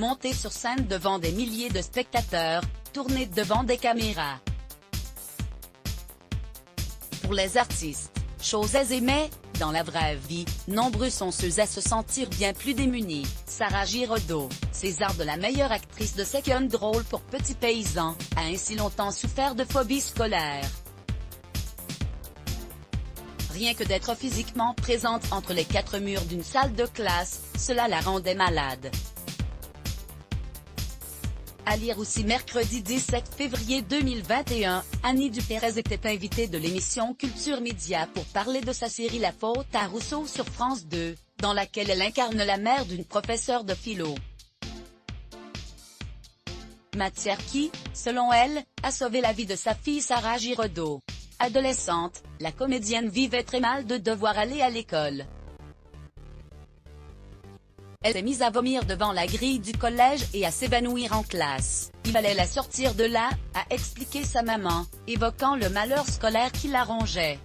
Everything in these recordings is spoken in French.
monter sur scène devant des milliers de spectateurs, tourner devant des caméras. Pour les artistes, chose aisée mais, dans la vraie vie, nombreux sont ceux à se sentir bien plus démunis. Sarah Giraudot, César de la meilleure actrice de Second Rôle pour Petit Paysan, a ainsi longtemps souffert de phobie scolaire. Rien que d'être physiquement présente entre les quatre murs d'une salle de classe, cela la rendait malade. À lire aussi mercredi 17 février 2021, Annie Dupérez était invitée de l'émission Culture Média pour parler de sa série La Faute à Rousseau sur France 2, dans laquelle elle incarne la mère d'une professeure de philo. Matière qui, selon elle, a sauvé la vie de sa fille Sarah Giraudot. Adolescente, la comédienne vivait très mal de devoir aller à l'école. Elle s'est mise à vomir devant la grille du collège et à s'évanouir en classe. Il fallait la sortir de là, a expliqué sa maman, évoquant le malheur scolaire qui la rongeait.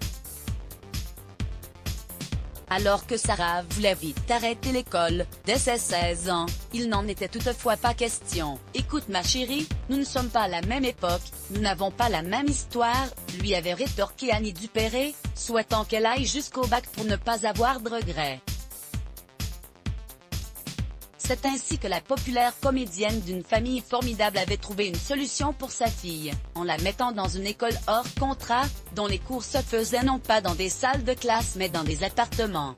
Alors que Sarah voulait vite arrêter l'école, dès ses 16 ans, il n'en était toutefois pas question. « Écoute ma chérie, nous ne sommes pas à la même époque, nous n'avons pas la même histoire », lui avait rétorqué Annie Dupérez, souhaitant qu'elle aille jusqu'au bac pour ne pas avoir de regrets. C'est ainsi que la populaire comédienne d'une famille formidable avait trouvé une solution pour sa fille, en la mettant dans une école hors contrat, dont les cours se faisaient non pas dans des salles de classe mais dans des appartements.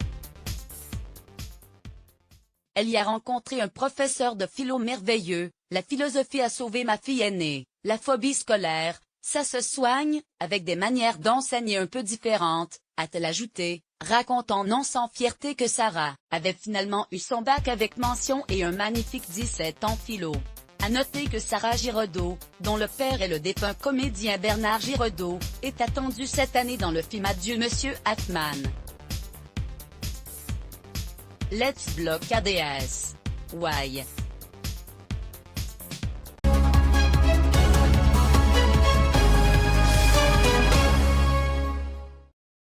Elle y a rencontré un professeur de philo merveilleux. La philosophie a sauvé ma fille aînée. La phobie scolaire, ça se soigne, avec des manières d'enseigner un peu différentes, a-t-elle ajouté, racontant non sans fierté que Sarah avait finalement eu son bac avec mention et un magnifique 17 en philo. À noter que Sarah Giraudot, dont le père est le défunt comédien Bernard Giraudot, est attendue cette année dans le film Adieu Monsieur Hoffman. Let's block ADS. Why?